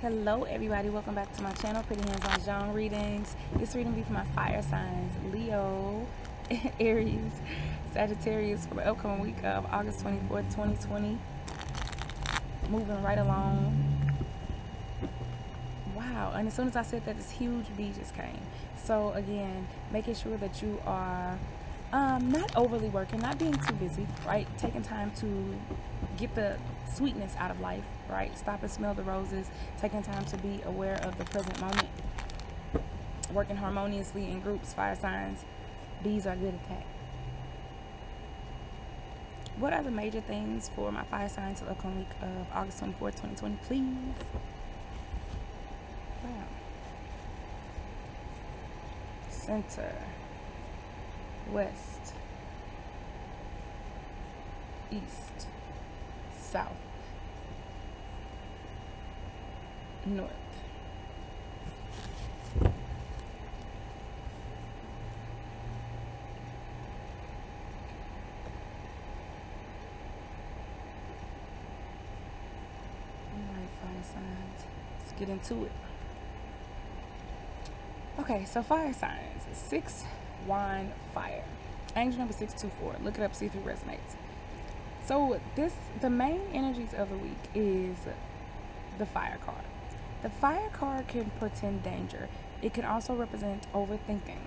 Hello everybody, welcome back to my channel, Pretty Hands on Mah Jongg readings. This reading will be for my fire signs, Leo, Aries, Sagittarius for the upcoming week of August 24th, 2020. Moving right along. Wow, and as soon as I said that, this huge bee just came. So again, making sure that you are not overly working, not being too busy, right? Taking time to get the sweetness out of life, right? Stop and smell the roses. Taking time to be aware of the present moment. Working harmoniously in groups, fire signs. Bees are good at that. What are the major things for my fire signs for the upcoming week of August 24th, 2020, please? Wow. Center. West. East. South. North. Alright, fire signs. Let's get into it. Okay, so fire signs. 6 wine fire. Angel number 624. Look it up, see if it resonates. So the main energies of the week is the fire card. The fire card can portend danger. It can also represent overthinking,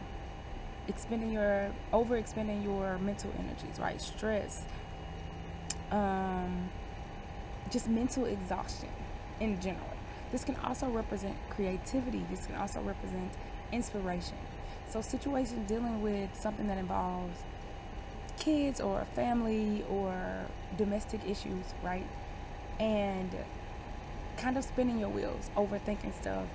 overexpending your mental energies, right? Stress, just mental exhaustion in general. This can also represent creativity. This can also represent inspiration. So situations dealing with something that involves kids or a family or domestic issues, right? And kind of spinning your wheels, overthinking stuff,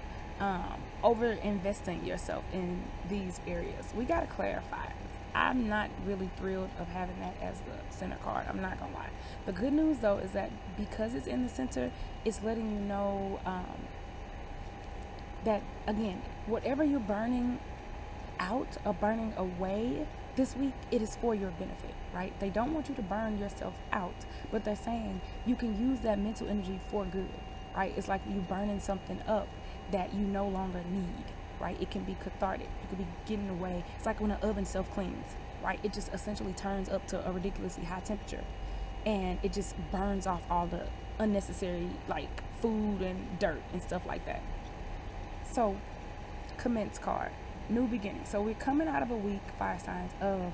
over investing yourself in these areas. We got to clarify. I'm not really thrilled of having that as the center card. I'm not gonna lie. The good news though is that because it's in the center, it's letting you know that again, whatever you're burning out or burning away this week, it is for your benefit, right? They don't want you to burn yourself out, but they're saying you can use that mental energy for good, right? It's like you burning something up that you no longer need, right? It can be cathartic. You could be getting away. It's like when an oven self-cleans, right? It just essentially turns up to a ridiculously high temperature and it just burns off all the unnecessary like food and dirt and stuff like that. So, commence card. New beginning. So we're coming out of a week, fire signs, of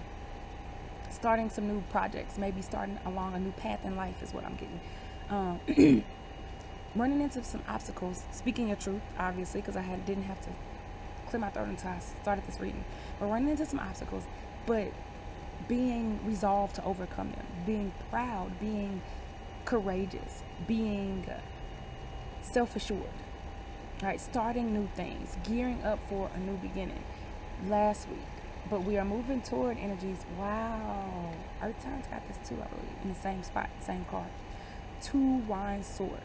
starting some new projects, maybe starting along a new path in life is what I'm getting. Running into some obstacles, speaking your truth, obviously, because I didn't have to clear my throat until I started this reading. But running into some obstacles, but being resolved to overcome them, being proud, being courageous, being self-assured. Right, starting new things, gearing up for a new beginning last week. But we are moving toward energies. Wow. Earth Times got this too, I believe, in the same spot, same card. 2 wine sword.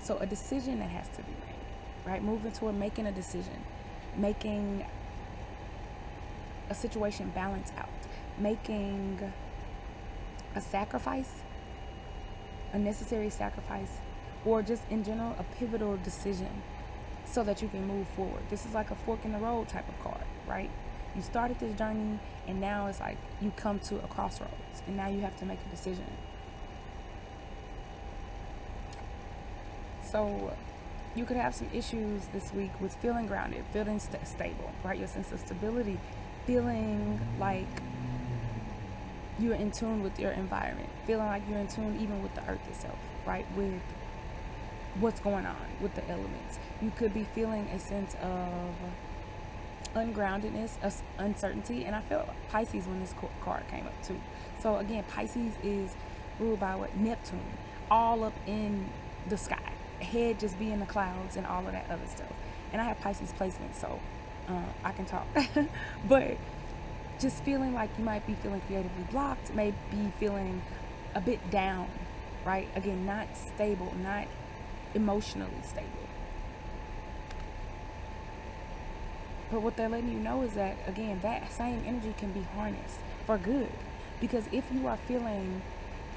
So a decision that has to be made, right? Moving toward making a decision, making a situation balance out, making a sacrifice, a necessary sacrifice, or just in general, a pivotal decision so that you can move forward. This is like a fork in the road type of card, right? You started this journey and now it's like you come to a crossroads and now you have to make a decision. So you could have some issues this week with feeling grounded, feeling stable, right? Your sense of stability, feeling like you're in tune with your environment, feeling like you're in tune even with the earth itself, right? With what's going on with the elements. You could be feeling a sense of ungroundedness, uncertainty, and I felt Pisces when this card came up too. So again, Pisces is ruled by what? Neptune, all up in the sky, head just be in the clouds and all of that other stuff. And I have Pisces placement, so I can talk. But just feeling like you might be feeling creatively blocked, may be feeling a bit down, right? Again, not stable, not emotionally stable. But what they're letting you know is that, again, that same energy can be harnessed for good. Because if you are feeling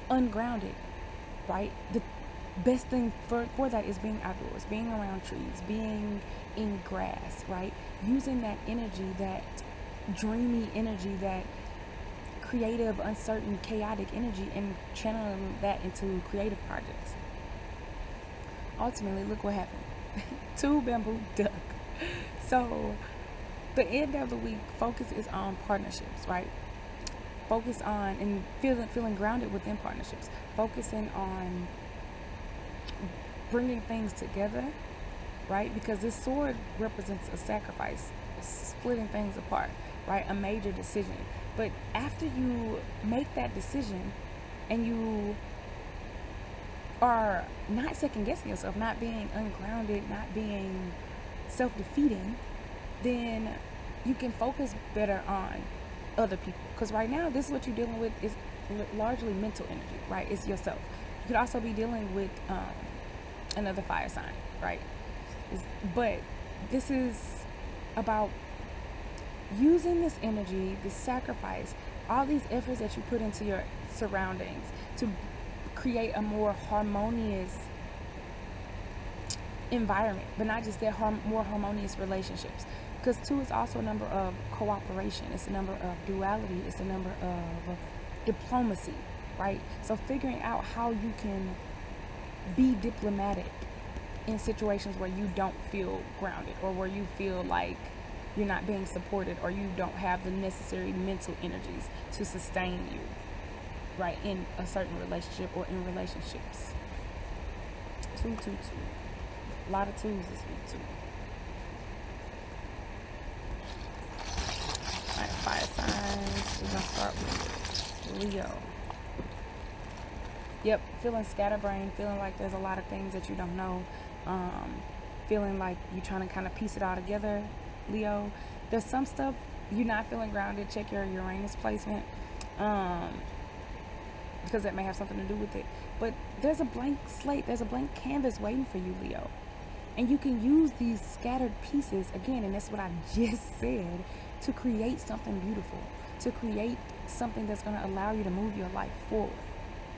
ungrounded, right, best thing for that is being outdoors, being around trees, being in grass, right? Using that energy, that dreamy energy, that creative, uncertain, chaotic energy, and channeling that into creative projects. Ultimately, look what happened. Two bamboo duck. So the end of the week, focus is on partnerships, right? Focus on and feeling grounded within partnerships. Focusing on bringing things together, right? Because this sword represents a sacrifice, splitting things apart, right? A major decision. But after you make that decision and you are not second guessing yourself, not being ungrounded, not being self defeating, then you can focus better on other people. Because right now, this is what you're dealing with is largely mental energy, right? It's yourself. You could also be dealing with another fire sign, right? But this is about using this energy, this sacrifice, all these efforts that you put into your surroundings to create a more harmonious environment, but not just that, more harmonious relationships. Because 2 is also a number of cooperation, it's a number of duality, it's a number of diplomacy, right? So figuring out how you can be diplomatic in situations where you don't feel grounded, or where you feel like you're not being supported, or you don't have the necessary mental energies to sustain you, right, in a certain relationship or in relationships. 2. A lot of 2s this week too. Alright, fire signs. We're gonna start with Leo. Yep, feeling scatterbrained, feeling like there's a lot of things that you don't know, feeling like you're trying to kind of piece it all together, Leo. There's some stuff you're not feeling grounded. Check your Uranus placement, because that may have something to do with it. But there's a blank slate, there's a blank canvas waiting for you, Leo. And you can use these scattered pieces, again, and that's what I just said, to create something beautiful, to create something that's going to allow you to move your life forward.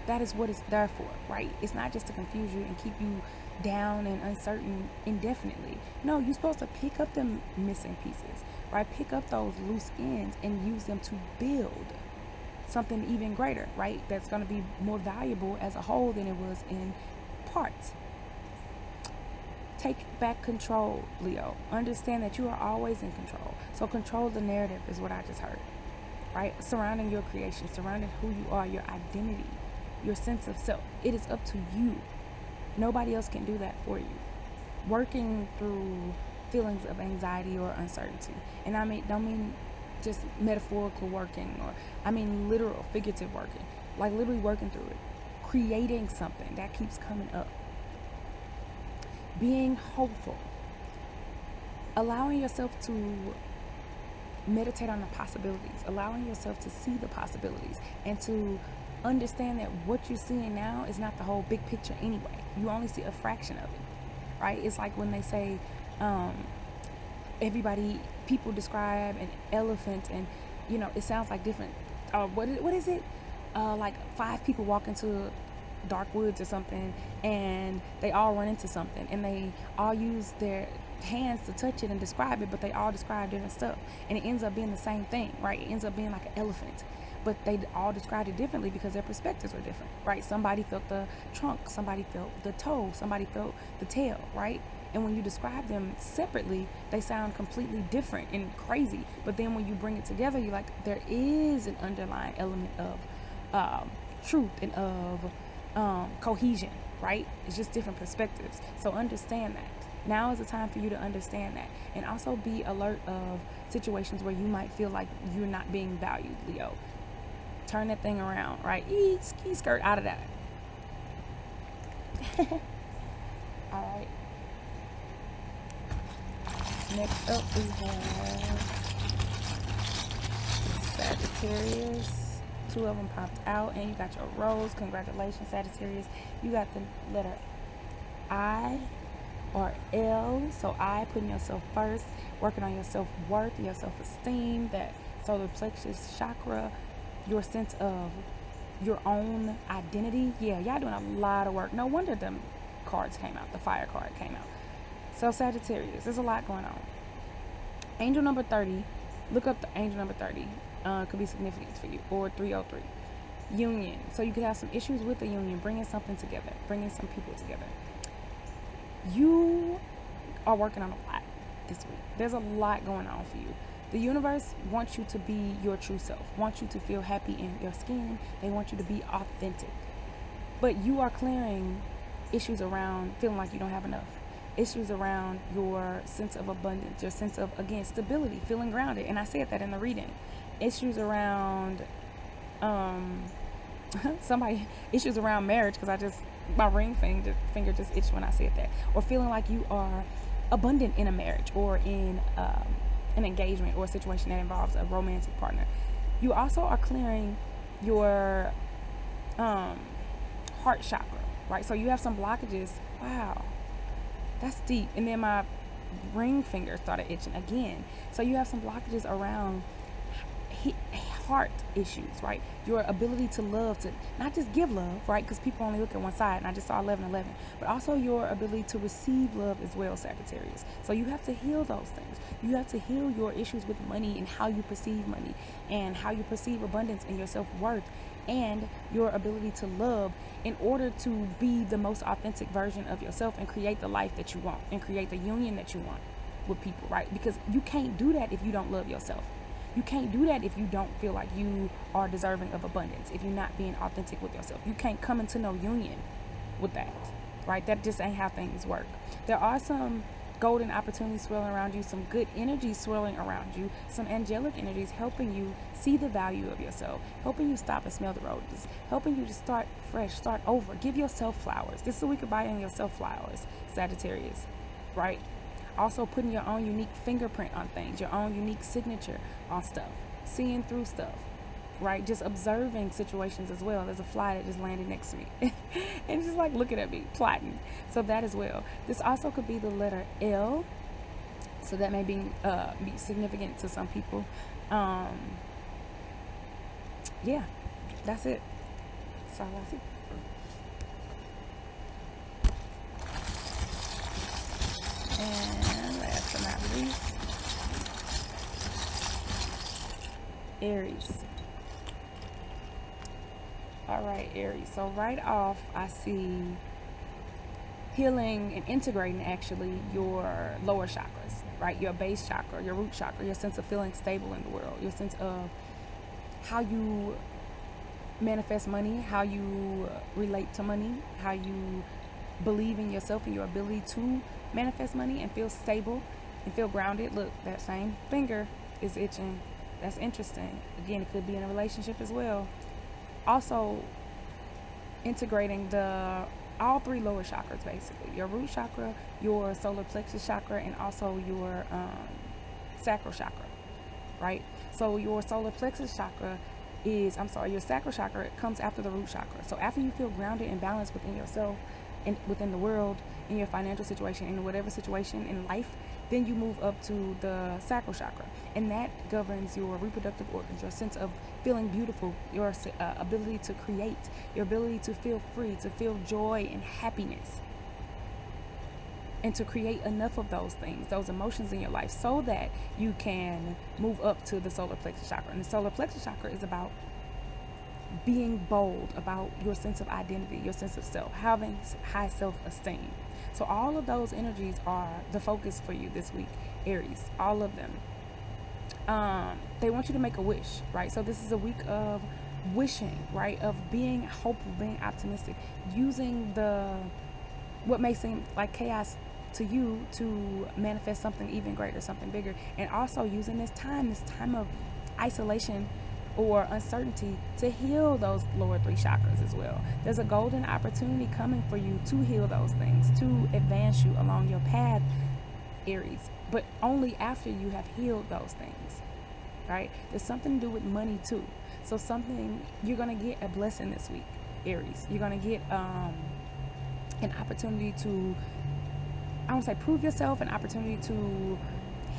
That is what it's there for, right? It's not just to confuse you and keep you down and uncertain indefinitely. No, you're supposed to pick up them missing pieces, right? Pick up those loose ends and use them to build something even greater, right? That's going to be more valuable as a whole than it was in parts. Take back control, Leo. Understand that you are always in control. So control the narrative is what I just heard, right? Surrounding your creation, surrounding who you are, your identity, your sense of self. It is up to you. Nobody else can do that for you. Working through feelings of anxiety or uncertainty. And I mean, don't mean just metaphorical working, or I mean literal, figurative working. Like literally working through it. Creating something that keeps coming up. Being hopeful. Allowing yourself to meditate on the possibilities. Allowing yourself to see the possibilities. And to understand that what you're seeing now is not the whole big picture anyway. You only see a fraction of it, right? It's like when they say, people describe an elephant, and you know, it sounds like different. What is it? Like 5 people walk into dark woods or something, and they all run into something, and they all use their hands to touch it and describe it, but they all describe different stuff, and it ends up being the same thing, right? It ends up being like an elephant, but they all described it differently because their perspectives were different, right? Somebody felt the trunk, somebody felt the toe, somebody felt the tail, right? And when you describe them separately, they sound completely different and crazy. But then when you bring it together, you're like, there is an underlying element of truth and of cohesion, right? It's just different perspectives. So understand that. Now is the time for you to understand that. And also be alert of situations where you might feel like you're not being valued, Leo. Turn that thing around, right? Ski skirt out of that. All right. Next up we have Sagittarius. 2 of them popped out, and you got your rose. Congratulations, Sagittarius. You got the letter I or L. So I, putting yourself first, working on your self-worth, your self-esteem, that solar plexus chakra, your sense of your own identity. Yeah, y'all doing a lot of work. No wonder them cards came out. The fire card came out. So Sagittarius, there's a lot going on. Angel number 30, look up the angel number 30. Could be significant for you. Or 303. Union. So you could have some issues with the union, bringing something together, bringing some people together. You are working on a lot this week. There's a lot going on for you. The universe wants you to be your true self, wants you to feel happy in your skin. They want you to be authentic. But you are clearing issues around feeling like you don't have enough. Issues around your sense of abundance, your sense of, again, stability, feeling grounded. And I said that in the reading. Issues around issues around marriage, because my ring finger just itched when I said that. Or feeling like you are abundant in a marriage or in an engagement or a situation that involves a romantic partner. You also are clearing your heart chakra, right? So you have some blockages. Wow, that's deep. And then my ring finger started itching again. So you have some blockages around heart issues, right? Your ability to love, to not just give love, right? Because people only look at one side, and I just saw 1111, but also your ability to receive love as well, Sagittarius. So you have to heal those things. You have to heal your issues with money and how you perceive money and how you perceive abundance and your self-worth and your ability to love in order to be the most authentic version of yourself and create the life that you want and create the union that you want with people, right? Because you can't do that if you don't love yourself. You can't do that if you don't feel like you are deserving of abundance, if you're not being authentic with yourself. You can't come into no union with that, right? That just ain't how things work. There are some golden opportunities swirling around you, some good energies swirling around you, some angelic energies helping you see the value of yourself, helping you stop and smell the roses, helping you to start fresh, start over. Give yourself flowers. This is a week of buying yourself flowers, Sagittarius, right? Also putting your own unique fingerprint on things, your own unique signature on stuff, seeing through stuff, right? Just observing situations as well. There's a fly that just landed next to me and just like looking at me, plotting. So that as well. This also could be the letter L. So that may be significant to some people. Yeah, that's it. That's all I see. And last but not least, Aries. All right, Aries. So right off, I see healing and integrating actually your lower chakras, right? Your base chakra, your root chakra, your sense of feeling stable in the world, your sense of how you manifest money, how you relate to money, how you believe in yourself and your ability to manifest money and feel stable and feel grounded. Look, that same finger is itching. That's interesting. Again, it could be in a relationship as well. Also integrating all three lower chakras, basically your root chakra, your solar plexus chakra, and also your sacral chakra, right? So your solar plexus chakra your sacral chakra comes after the root chakra. So after you feel grounded and balanced within yourself and within the world, in your financial situation, in whatever situation in life, then you move up to the sacral chakra, and that governs your reproductive organs, your sense of feeling beautiful, your ability to create, your ability to feel free, to feel joy and happiness, and to create enough of those things, those emotions in your life, so that you can move up to the solar plexus chakra. And the solar plexus chakra is about being bold, about your sense of identity, your sense of self, having high self-esteem. So all of those energies are the focus for you this week, Aries, all of them. They want you to make a wish, right? So this is a week of wishing, right? Of being hopeful, being optimistic, using what may seem like chaos to you to manifest something even greater, something bigger. And also using this time of isolation or uncertainty to heal those lower three chakras as well. There's a golden opportunity coming for you to heal those things, to advance you along your path, Aries, but only after you have healed those things, right? There's something to do with money too. So you're going to get a blessing this week, Aries. You're going to get an opportunity to, I won't say prove yourself, an opportunity to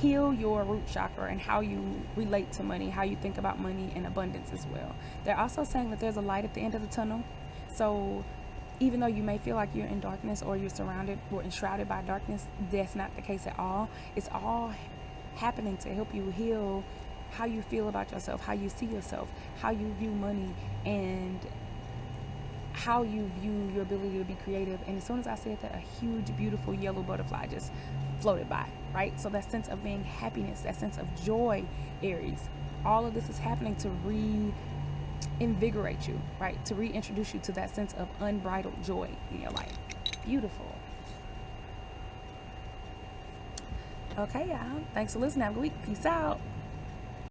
heal your root chakra and how you relate to money, how you think about money and abundance as well. They're also saying that there's a light at the end of the tunnel. So even though you may feel like you're in darkness or you're surrounded or enshrouded by darkness, that's not the case at all. It's all happening to help you heal how you feel about yourself, how you see yourself, how you view money, and how you view your ability to be creative. And as soon as I said that, a huge, beautiful yellow butterfly just floated by, right? So that sense of being happiness, that sense of joy, Aries, all of this is happening to reinvigorate you, right? To reintroduce you to that sense of unbridled joy in your life. Beautiful. Okay, y'all. Thanks for listening. Have a good week. Peace out.